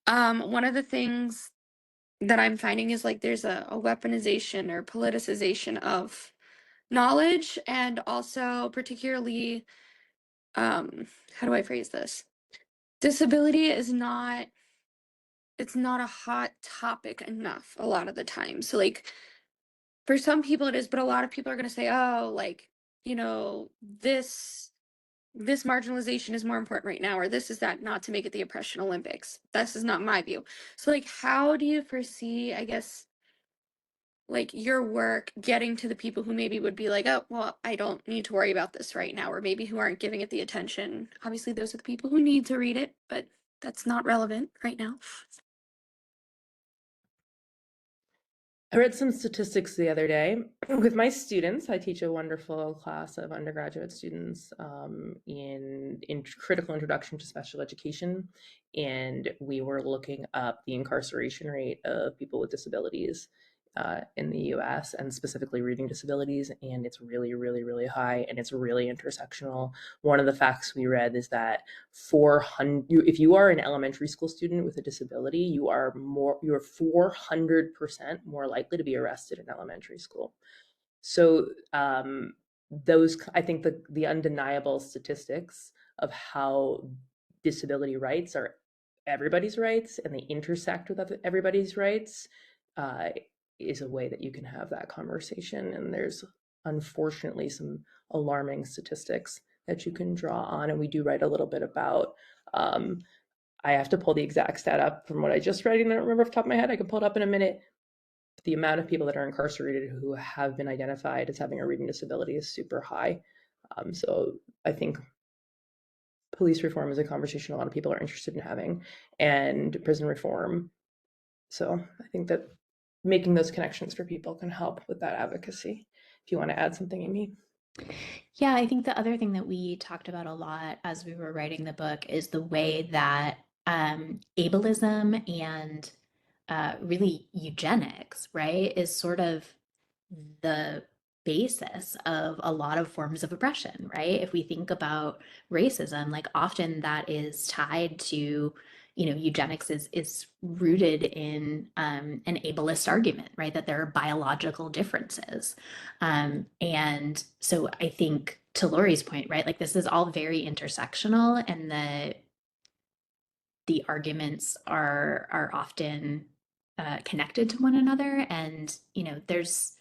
Speaker 6: one of the things that I'm finding is like there's a weaponization or politicization of knowledge, and also particularly, how do I phrase this? Disability is not, it's not a hot topic enough a lot of the time. So like for some people it is, but a lot of people are going to say, oh, like, you know, this marginalization is more important right now, or this is that, not to make it the oppression Olympics. This is not my view. So like, how do you foresee, I guess, like your work getting to the people who maybe would be like, oh, well, I don't need to worry about this right now, or maybe who aren't giving it the attention? Obviously, those are the people who need to read it, but that's not relevant right now.
Speaker 2: I read some statistics the other day with my students. I teach a wonderful class of undergraduate students in critical introduction to special education, and we were looking up the incarceration rate of people with disabilities in the US, and specifically reading disabilities, and it's really, really, really high, and it's really intersectional. One of the facts we read is that if you are an elementary school student with a disability, you're 400% more likely to be arrested in elementary school. So those, I think the undeniable statistics of how disability rights are everybody's rights and they intersect with everybody's rights is a way that you can have that conversation. And there's unfortunately some alarming statistics that you can draw on. And we do write a little bit about, I have to pull the exact stat up from what I just read, and I don't remember off the top of my head. I can pull it up in a minute. The amount of people that are incarcerated who have been identified as having a reading disability is super high. So I think police reform is a conversation a lot of people are interested in having, and prison reform. So I think that making those connections for people can help with that advocacy. If you want to add something, Amy.
Speaker 3: Yeah, I think the other thing that we talked about a lot as we were writing the book is the way that ableism and really eugenics, right, is sort of the basis of a lot of forms of oppression, right? If we think about racism, like often that is tied to, you know, eugenics is rooted in an ableist argument, right? That there are biological differences. And so I think to Laurie's point, right, like this is all very intersectional, and the arguments are often connected to one another. And, you know, there's,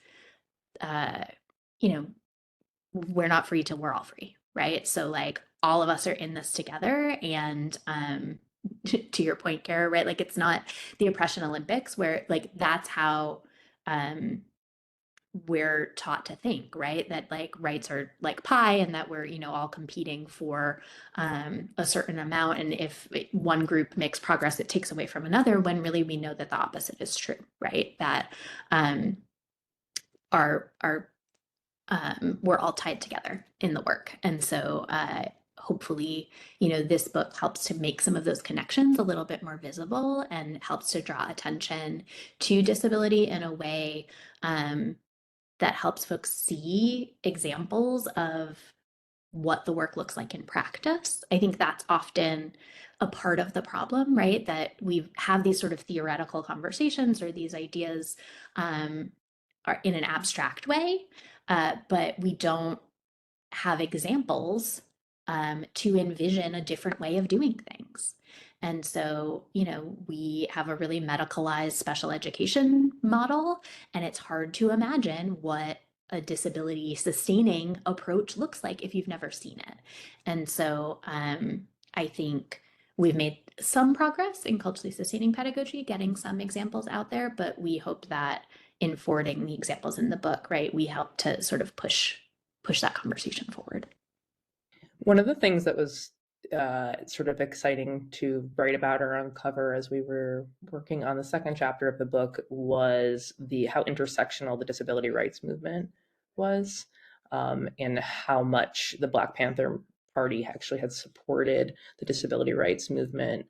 Speaker 3: you know, we're not free till we're all free, right? So like all of us are in this together. And to your point, Kara, right? Like it's not the oppression Olympics where like that's how we're taught to think, right? That like rights are like pie, and that we're, you know, all competing for a certain amount. And if one group makes progress, it takes away from another, when really we know that the opposite is true, right? That we're all tied together in the work. And so hopefully, you know, this book helps to make some of those connections a little bit more visible and helps to draw attention to disability in a way that helps folks see examples of what the work looks like in practice. I think that's often a part of the problem, right? That we have these sort of theoretical conversations, or these ideas are in an abstract way, but we don't have examples to envision a different way of doing things. And so, you know, we have a really medicalized special education model, and it's hard to imagine what a disability sustaining approach looks like if you've never seen it. And so I think we've made some progress in culturally sustaining pedagogy, getting some examples out there, but we hope that in forwarding the examples in the book, right, we help to sort of push that conversation forward.
Speaker 2: One of the things that was sort of exciting to write about or uncover as we were working on the second chapter of the book was how intersectional the disability rights movement was, and how much the Black Panther Party actually had supported the disability rights movement.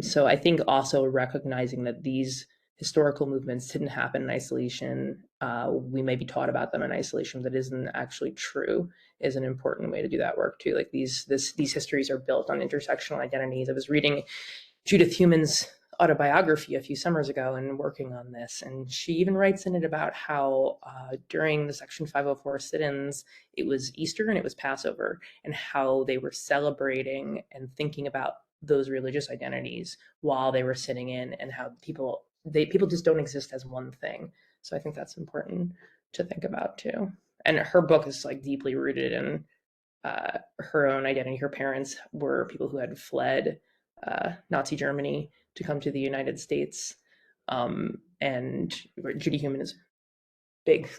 Speaker 2: So I think also recognizing that these historical movements didn't happen in isolation. We may be taught about them in isolation, but that isn't actually true, is an important way to do that work too. Like these histories are built on intersectional identities. I was reading Judith Heuman's autobiography a few summers ago and working on this, and she even writes in it about how during the Section 504 sit-ins, it was Easter and it was Passover, and how they were celebrating and thinking about those religious identities while they were sitting in, and how people just don't exist as one thing. So I think that's important to think about too. And her book is like deeply rooted in her own identity. Her parents were people who had fled Nazi Germany to come to the United States. And Judy Heumann is big,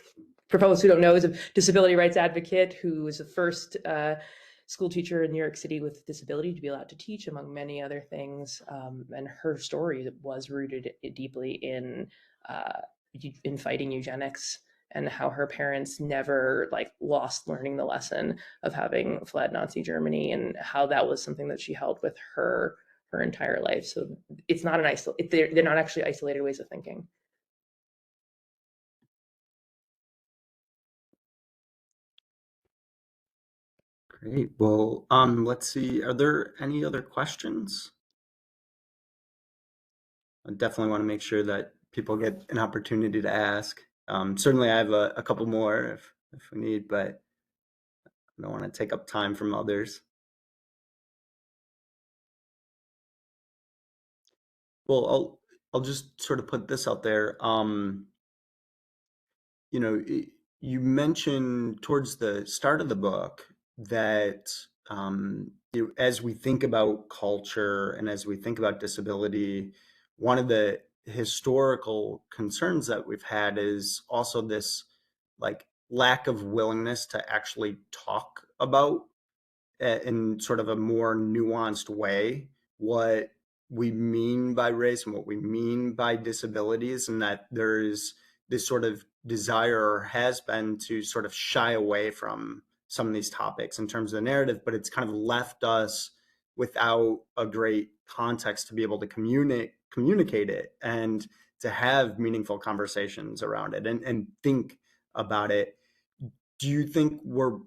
Speaker 2: for folks who don't know, is a disability rights advocate who was the first school teacher in New York City with disability to be allowed to teach, among many other things. And her story was rooted deeply in fighting eugenics, and how her parents never lost learning the lesson of having fled Nazi Germany, and how that was something that she held with her entire life. So it's not they're not actually isolated ways of thinking.
Speaker 1: Great. Well, let's see. Are there any other questions? I definitely want to make sure that people get an opportunity to ask. Certainly, I have a couple more if we need, but I don't want to take up time from others. Well, I'll just sort of put this out there. You know, you mentioned towards the start of the book that as we think about culture and as we think about disability, one of the historical concerns that we've had is also this lack of willingness to actually talk about in sort of a more nuanced way what we mean by race and what we mean by disabilities, and that there is this sort of desire, or has been, to sort of shy away from some of these topics in terms of the narrative, but it's kind of left us without a great context to be able to communicate it and to have meaningful conversations around it and think about it. Do you think we're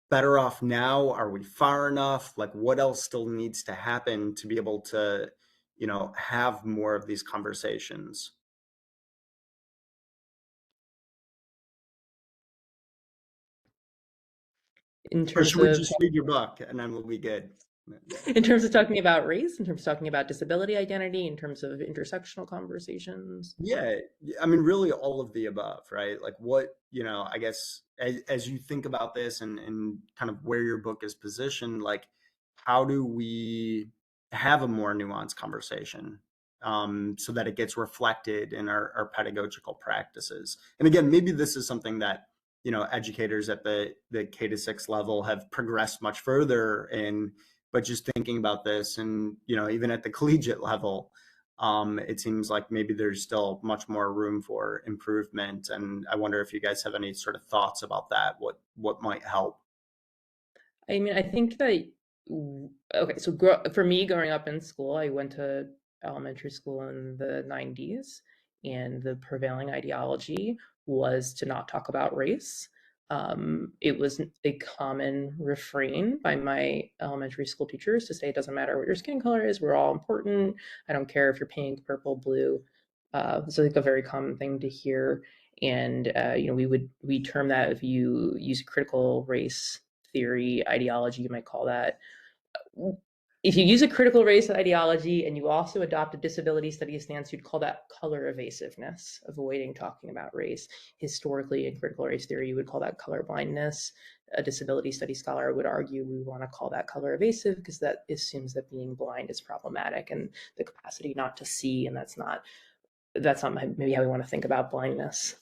Speaker 1: better off now? Are we far enough? What else still needs to happen to be able to, have more of these conversations?
Speaker 2: In
Speaker 1: Or
Speaker 2: terms
Speaker 1: should we
Speaker 2: of
Speaker 1: just read your book and then we'll be good?
Speaker 2: in terms of talking about race, in terms of talking about disability identity, in terms of intersectional conversations?
Speaker 1: Yeah, I mean, really all of the above, right? What, I guess as you think about this and kind of where your book is positioned, how do we have a more nuanced conversation so that it gets reflected in our pedagogical practices? And again, maybe this is something that, educators at the K-6 level have progressed much further in, but just thinking about this and, even at the collegiate level, it seems like maybe there's still much more room for improvement. And I wonder if you guys have any sort of thoughts about that, what might help.
Speaker 2: I mean, I think that, okay, so for me, growing up in school, I went to elementary school in the 90s, and the prevailing ideology was to not talk about race. It was a common refrain by my elementary school teachers to say, it doesn't matter what your skin color is, we're all important. I don't care if you're pink, purple, blue. So I think a very common thing to hear. And, we term that, if you use critical race theory, ideology, you might call that. If you use a critical race ideology and you also adopt a disability studies stance, you'd call that color evasiveness, avoiding talking about race. Historically, in critical race theory, you would call that color blindness. A disability studies scholar would argue we want to call that color evasive because that assumes that being blind is problematic, and the capacity not to see, and that's not maybe how we want to think about blindness.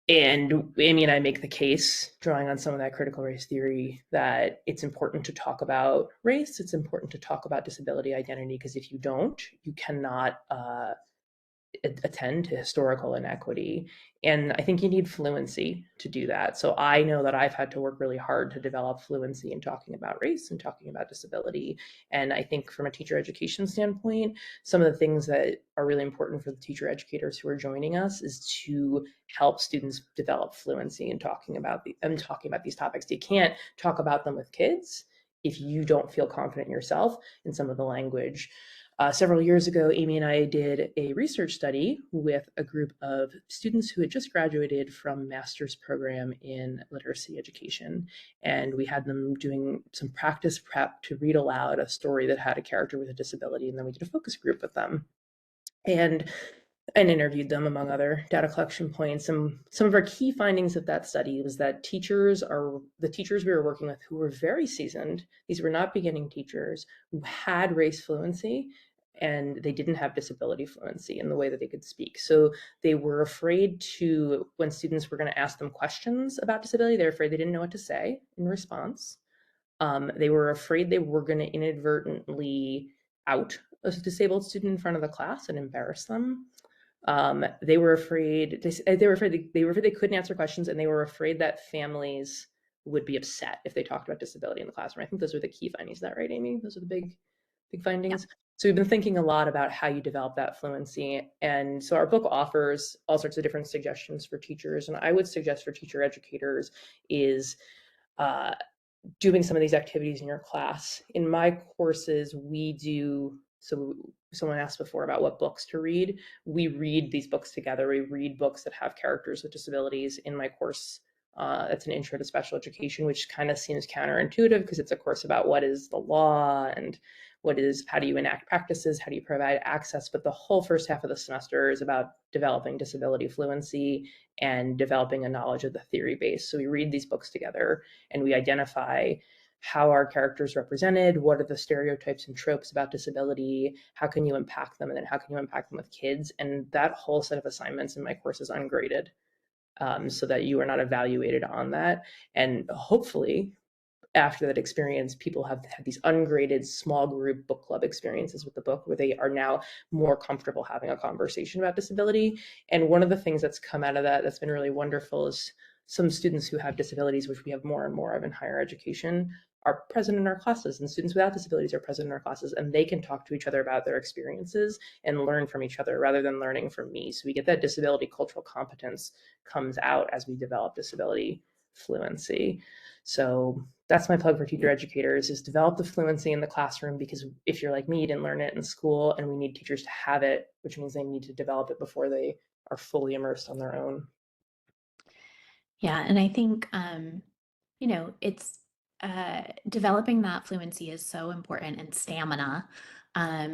Speaker 2: And Amy and I make the case, drawing on some of that critical race theory, that it's important to talk about race. It's important to talk about disability identity, because if you don't, you cannot attend to historical inequity. And I think you need fluency to do that. So I know that I've had to work really hard to develop fluency in talking about race and talking about disability. And I think from a teacher education standpoint, some of the things that are really important for the teacher educators who are joining us is to help students develop fluency in talking about these topics. You can't talk about them with kids if you don't feel confident yourself in some of the language. Several years ago, Amy and I did a research study with a group of students who had just graduated from master's program in literacy education. And we had them doing some practice prep to read aloud a story that had a character with a disability. And then we did a focus group with them and interviewed them, among other data collection points. And some of our key findings of that study was that the teachers we were working with who were very seasoned, these were not beginning teachers, who had race fluency, and they didn't have disability fluency in the way that they could speak. So they were afraid to, when students were going to ask them questions about disability, they were afraid they didn't know what to say in response. They were afraid they were going to inadvertently out a disabled student in front of the class and embarrass them. They were afraid they couldn't answer questions, and they were afraid that families would be upset if they talked about disability in the classroom. I think those were the key findings. Is that right, Amy? Those are the big findings. Yeah. So we've been thinking a lot about how you develop that fluency. And so our book offers all sorts of different suggestions for teachers. And I would suggest for teacher educators is doing some of these activities in your class. In my courses, we do, so someone asked before about what books to read. We read these books together. We read books that have characters with disabilities. In my course, that's an intro to special education, which kind of seems counterintuitive because it's a course about what is the law and how do you enact practices, how do you provide access, but the whole first half of the semester is about developing disability fluency and developing a knowledge of the theory base. So we read these books together and we identify how are characters represented, what are the stereotypes and tropes about disability, how can you impact them, and then how can you impact them with kids. And that whole set of assignments in my course is ungraded, so that you are not evaluated on that. And hopefully, after that experience, people have had these ungraded small group book club experiences with the book where they are now more comfortable having a conversation about disability. And one of the things that's come out of that that's been really wonderful is some students who have disabilities, which we have more and more of in higher education, are present in our classes, and students without disabilities are present in our classes, and they can talk to each other about their experiences and learn from each other rather than learning from me. So we get that disability cultural competence comes out as we develop disability fluency. So that's my plug for teacher educators, is develop the fluency in the classroom, because if you're like me, you didn't learn it in school, and we need teachers to have it, which means they need to develop it before they are fully immersed on their own.
Speaker 3: Yeah, and I think, it's developing that fluency is so important, and stamina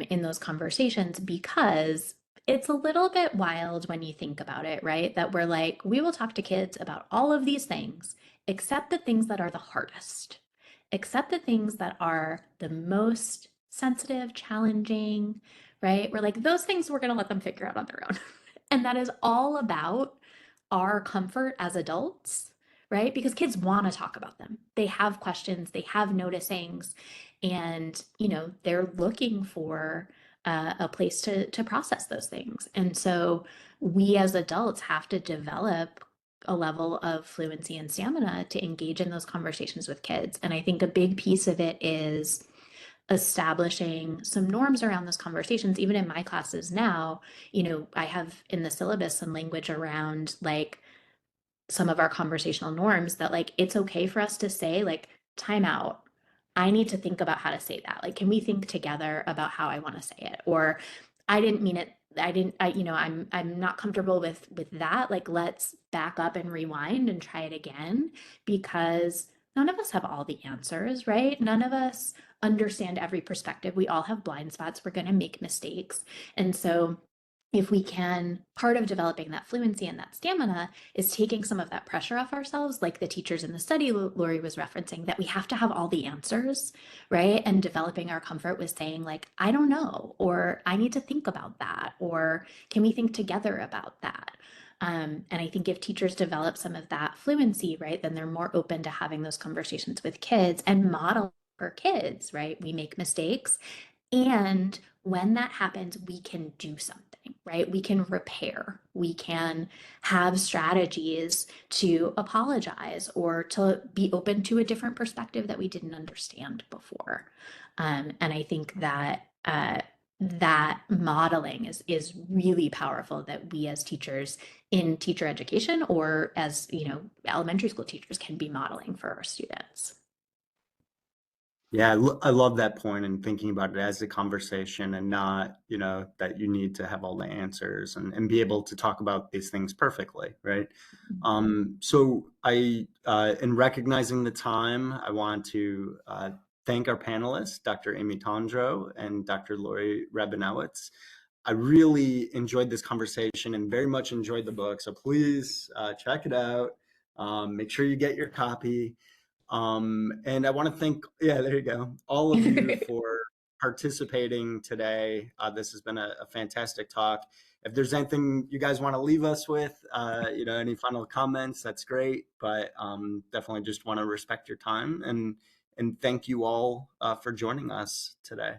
Speaker 3: in those conversations, because it's a little bit wild when you think about it, right? That we're like, we will talk to kids about all of these things, except the things that are the hardest, except the things that are the most sensitive, challenging, right? We're like, those things we're going to let them figure out on their own. And that is all about our comfort as adults, right? Because kids want to talk about them. They have questions, they have noticings, and they're looking for a place to process those things. And so we as adults have to develop a level of fluency and stamina to engage in those conversations with kids. And I think a big piece of it is establishing some norms around those conversations. Even in my classes now, I have in the syllabus some language around like some of our conversational norms that like it's okay for us to say like, time out, I need to think about how to say that. Like, can we think together about how I want to say it? Or I didn't mean it. I'm not comfortable with that. Like, let's back up and rewind and try it again, because none of us have all the answers, right? None of us understand every perspective. We all have blind spots. We're going to make mistakes. And so if we can, part of developing that fluency and that stamina is taking some of that pressure off ourselves, like the teachers in the study Laurie was referencing, that we have to have all the answers, right? And developing our comfort with saying like, I don't know, or I need to think about that, or can we think together about that? And I think if teachers develop some of that fluency, right, then they're more open to having those conversations with kids and model for kids, right? We make mistakes, and when that happens, we can do something. something, right? We can repair, we can have strategies to apologize or to be open to a different perspective that we didn't understand before. And I think that that modeling is really powerful, that we as teachers in teacher education or as, you know, elementary school teachers can be modeling for our students.
Speaker 1: Yeah, I love that point, and thinking about it as a conversation and not, you know, that you need to have all the answers and be able to talk about these things perfectly, right? So in recognizing the time, I want to thank our panelists, Dr. Amy Tondreau and Dr. Laurie Rabinowitz. I really enjoyed this conversation and very much enjoyed the book. So please check it out. Make sure you get your copy. And I want to thank, yeah, there you go, all of you for participating today. This has been a fantastic talk. If there's anything you guys want to leave us with, you know, any final comments, that's great. But definitely just want to respect your time and thank you all for joining us today.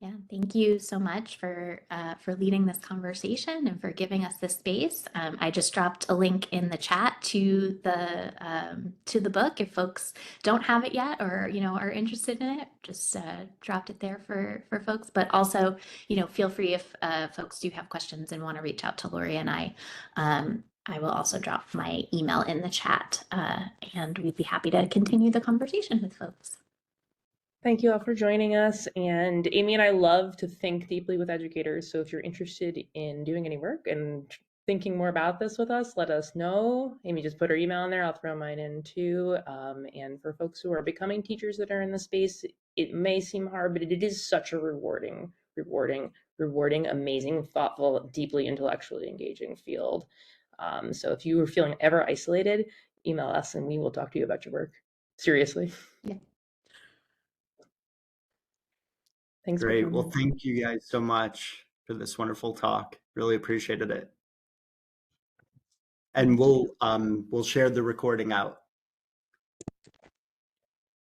Speaker 3: Yeah, thank you so much for leading this conversation and for giving us this space. I just dropped a link in the chat to the book. If folks don't have it yet or, you know, are interested in it, just dropped it there for folks. But also, you know, feel free if folks do have questions and want to reach out to Laurie and I will also drop my email in the chat, and we'd be happy to continue the conversation with folks.
Speaker 2: Thank you all for joining us. And Amy and I love to think deeply with educators. So if you're interested in doing any work and thinking more about this with us, let us know. Amy just put her email in there. I'll throw mine in too. And for folks who are becoming teachers that are in the space, it may seem hard, but it is such a rewarding, amazing, thoughtful, deeply intellectually engaging field. So if you are feeling ever isolated, email us and we will talk to you about your work. Seriously.
Speaker 3: Yeah.
Speaker 2: Thanks.
Speaker 1: Great. Well, thank you guys so much for this wonderful talk. Really appreciated it. And we'll share the recording out.